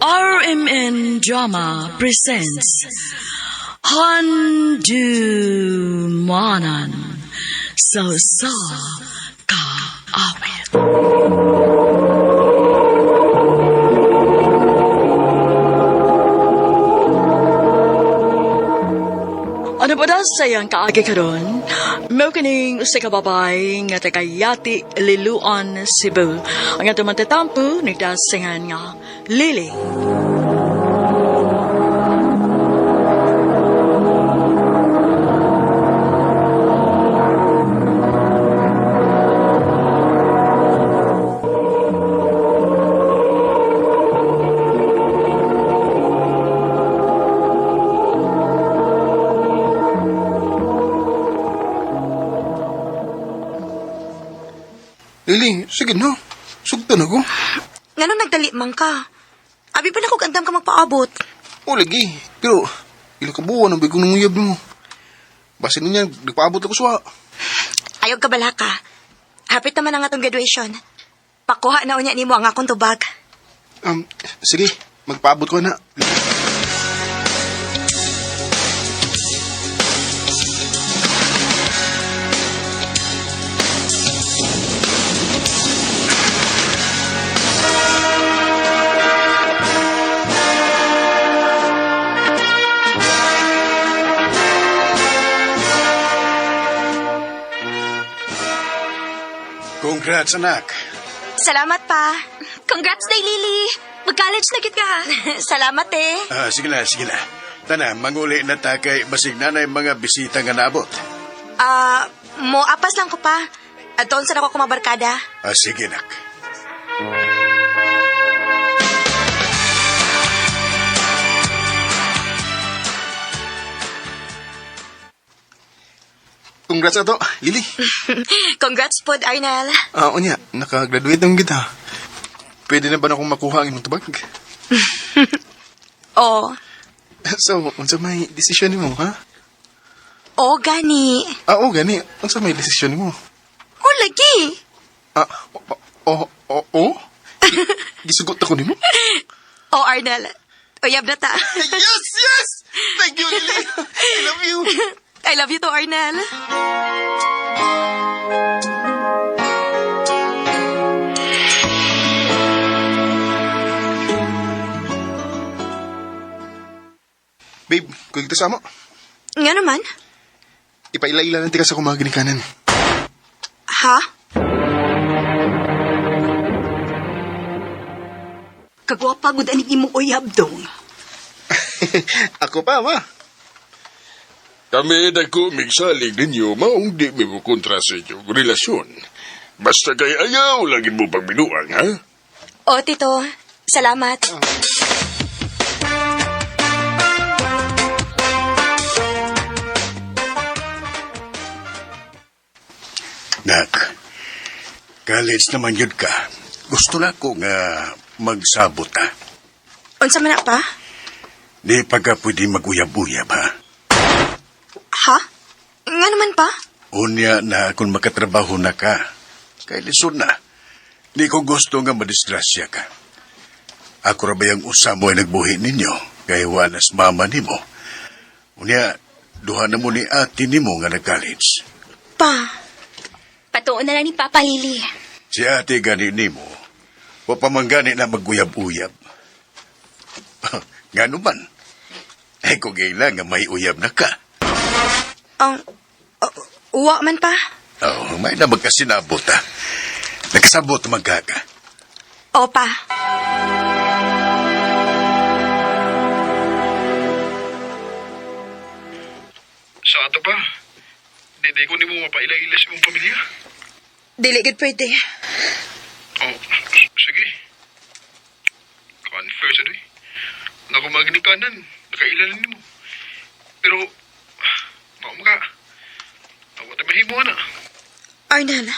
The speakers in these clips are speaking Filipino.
RMN Drama presents Handumanan Sa Kaawit. Ano ba daw sayang kaagi karon? Mao kining usa ka babay nga tagayati Liluan, Cebu. Ang atong matatampo nagdasingan nga Lily. Lili, sige no. Sugtan ako. Ngano nagdali man ka? Abi pa na ko gandam ka magpaabot. O lagi. Pero, ilang kabuwan ang bigong nanguyab mo. Basta niya, nagpaabot ako suha. Ayog ka bala ka. Hapit naman ang atong graduation. Pakuha na unya nimo ang akong tubag. Sige. Magpaabot ko na. Congrats, anak. Salamat pa. Congrats day, Lily. Mag-college na gid ka. Salamat eh. Sige na, sige na. Tana, manguli na ta kay basig nanay mga bisita nga naabot. Mo apas lang ko pa. Adton sa ako kumabarkada. Sige, nak. Congrats ato, Lili. Congrats pod, Arnel. Unya, nakagraduate ng kita. Pwede na ba na akong makuha ang imong tubag? Oh. So, unsa may desisyon mo, ha? Oh, gani. Oo, gani. Unsa may desisyon mo? Oh, lagi. Gisugot ako nimo. Oh, Arnel. Uyab na ta. Yes, yes! Thank you, Lili. I love you. I love you too, Arnel. Babe, kung kita sama, Nga naman? ipaila-ila lang tika sa kumagin kanan. Ha? Kagwapa gud ani imong uyab dong. Ako pa, ma. Kami dako migsalig ninyo maong di mo kontra sa inyong relasyon. Basta kay ayaw lagi mo pagbinuang, ha? Oh, Tito. Salamat. Nak, college naman yun ka. Gusto na ko nga magsabot, ha? Unsa man na pa? Di pa ka pwede mag-uyab-uyab, ha? Ha? Nga naman pa? Unya na kung makatrabaho na ka. Kay lisod na. Di ko gusto nga madisgrasya ka. Ako ra ba yung usa mo ay nagbuhi ninyo? Kay wanas mama ni mo. Unya, duha na mo ni ate ni mo nga nag-college. Pa. Patuon na lang ni Papa Lily. Si ate gani ni mo, wapamanggani na mag-uyab-uyab. Nga man. Ay kung nga may uyab na ka. Uwa man pa? Oh, may na magkasinabot, ha? Nagsabot magkaka. O pa. Sa ato pa, di ko ni mo mapailang-ilas mong pamilya. Dili gid pwede. Oh, sige. Confess ito eh. Nakumagin kanan, nakailalan ni mo. Pero, maum ka. Ako tayo mahimo na. Arnel.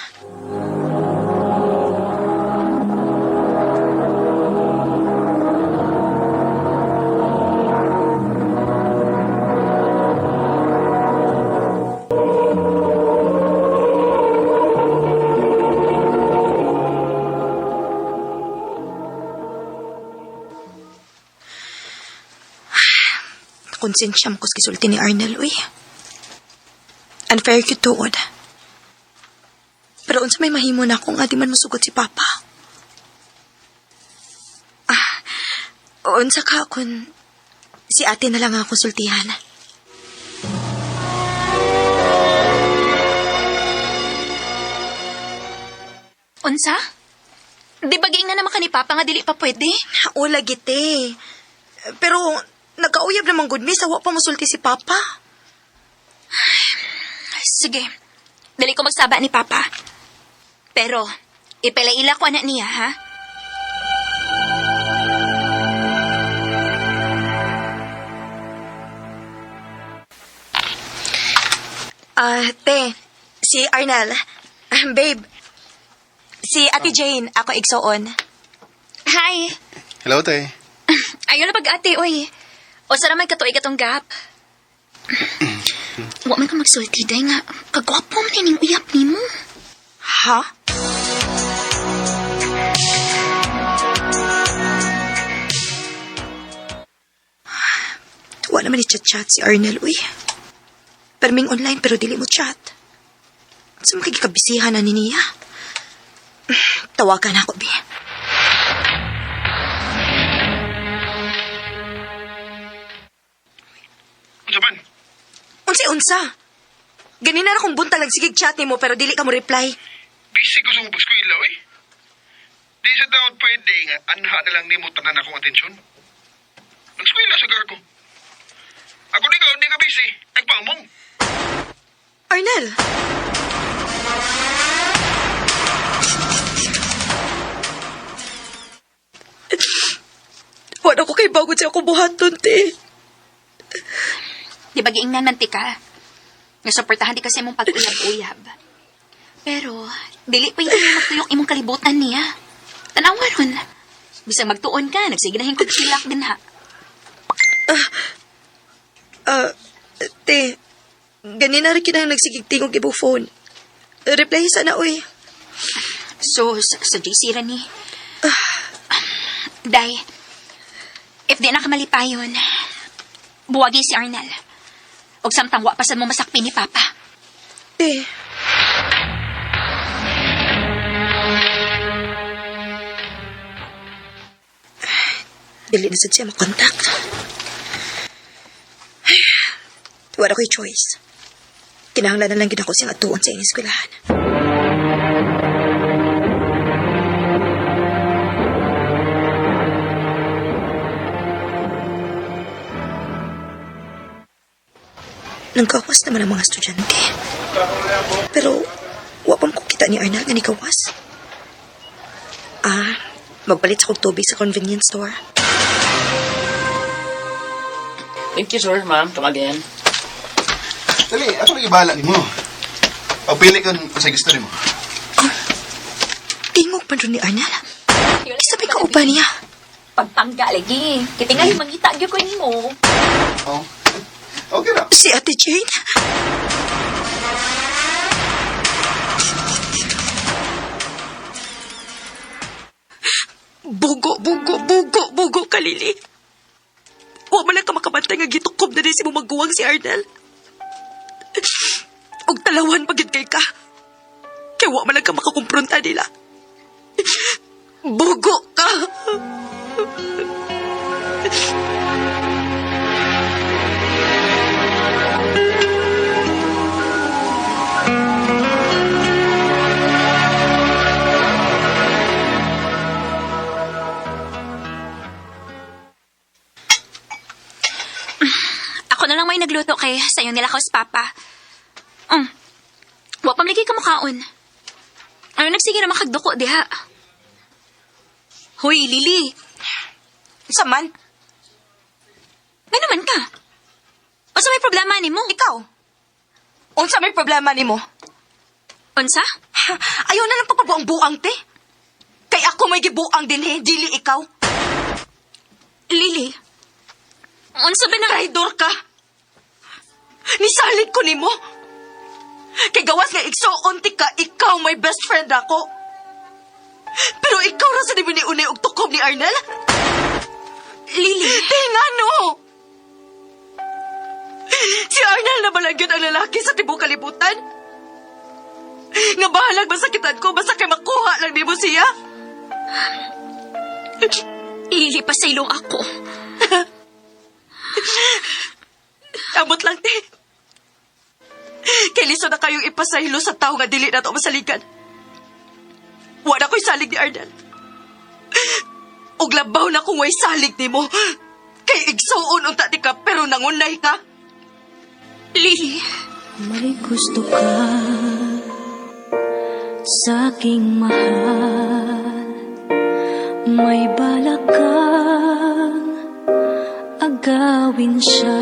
konsensya mo kus kisulti ni Arnel, uy. Unfair yun tuod. Pero unsa may mahimo na kung adi man masugot si Papa. Unsa ka kung si ate na lang ang konsultihan. Unsa? Di ba giing na naman ka ni Papa nga dili pa pwede? O lagite. Pero nagkauyab naman good miss, awa pa musulti si Papa. Sige. Dili ko magsaba ni Papa. Pero, ipalaila ko anak niya, ha? Te, si Arnel. Babe, si Ate Jane, ako igsoon. Hi. Hello, te. Ayaw na pag-ate, oy. O sara may katuig atong gap. Wa man ka magsulti, day nga. Kagwapo man ining uyap ni mo. Ha? Wala naman i-chat-chat si Arnel, uy. Perming online pero dili mo chat. Sa makikabisihan na ni niya. Tawagan ako, Bi. Unsa man? Unsa? Ganina na kung buntalag sige chat ni mo pero dili ka mo reply. Busy ko sa ubos ko ilaw eh. Di sa taon pwede nga anha na lang nimo tanan akong atensyon. Nagskwela sa garko. Ako di ka busy. Nagpaamong. Arnel! Wala ko kay bagod sa akong buhaton, te. Di ba giingnan man ti ka? Nasuportahan di kasi mong pag-uyab-uyab. Pero, dili pa yung magtuyok imong kalibutan niya. Tanawa ron. Bisang magtuon ka, nagsiginahin kong silak din ha. Te, ganina rin kinang nagsigigtingog ibo phone. Reply sana, uy. So, sa JC rin ni. Day, if di na ka malipayon, buwagi si Arnel. Og samtang wa pa sad mo masakpi ni Papa. Te. Dili na sad siya makontak. Wala ko'y choice. Kinahanglan na lang gid ako siyang atuon sa inyong eskwelahan. Nanggawas naman ang mga estudyante. Pero, wapam ko kita ni Arnel nga ni gawas. Magpalit sa kong tubig sa convenience store. Thank you, sir, ma'am. Come again. Dali, ako lagi bahala ni mo. Pagpili ko sa gusto ni mo. Tingog pa rin ni Arnel. Isabay ka upa niya. Pagpangga lagi. Kitingay mangita gyud ko nimo. Oh. Okay na. Si Ate Jane. Bugo, kalili. Wa man lang ka makabantay nga gitukob na rin si mo magguwang si Arnel. Og talawan pagid kay ka. Kaya wa man lang ka makakumpronta nila. Bugo ka. Ako na lang may nagluto kay sayo nila kaus Papa. Wa pa maligi ka mukaon. Ano nagsige na makagduko diha? Hoy, Lily. Saman, May naman ka. Unsa may problema nimo? ikaw. Unsa may problema nimo? Unsa? Ayaw na lang papabuang-buang, te. Kay ako may gibuang din, dili ikaw. Lily. Unsa ba na? Traidor ka. Nisalit ko nimo. Kay gawas nga igsuon ti ka, ikaw my best friend ako. Pero ikaw ra sa nimo ni unay og tukob ni Arnel? Lily. Di nga no. lang yun ang lalaki sa tibong kalibutan. Nga bahalag masakitan ko, basta kay makuha lang di mo siya. Ilipas sa ilong ako. Amot lang, te. Kay liso na kayong ipasahilo sa tao nga dili na to masaligan. Wala ko'y salig ni Arnel. Og labaw na kung way salig ni mo. Kay igsuon unta di ka, pero nangunay ka. Lily, May gusto ka sa aking mahal. May balak kang agawin siya.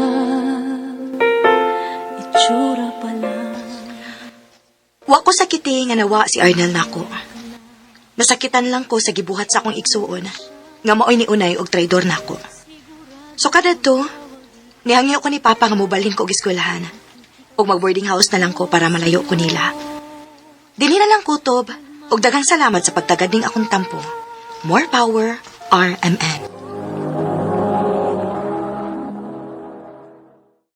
Itsura pa lang. Wa ko sakiti nga nawa si Arnel nako. Nasakitan lang ko sa gibuhat sa akong igsuon nga maoy ni unay og traidor nako. So kadto, nihangyo ko ni Papa nga mobalhin ko og eskwelahan. Og mag-boarding house na lang ko para malayo ko nila. Dili na lang kutob og daghang salamat sa pagtagad ning akong tampo. More power, RMN.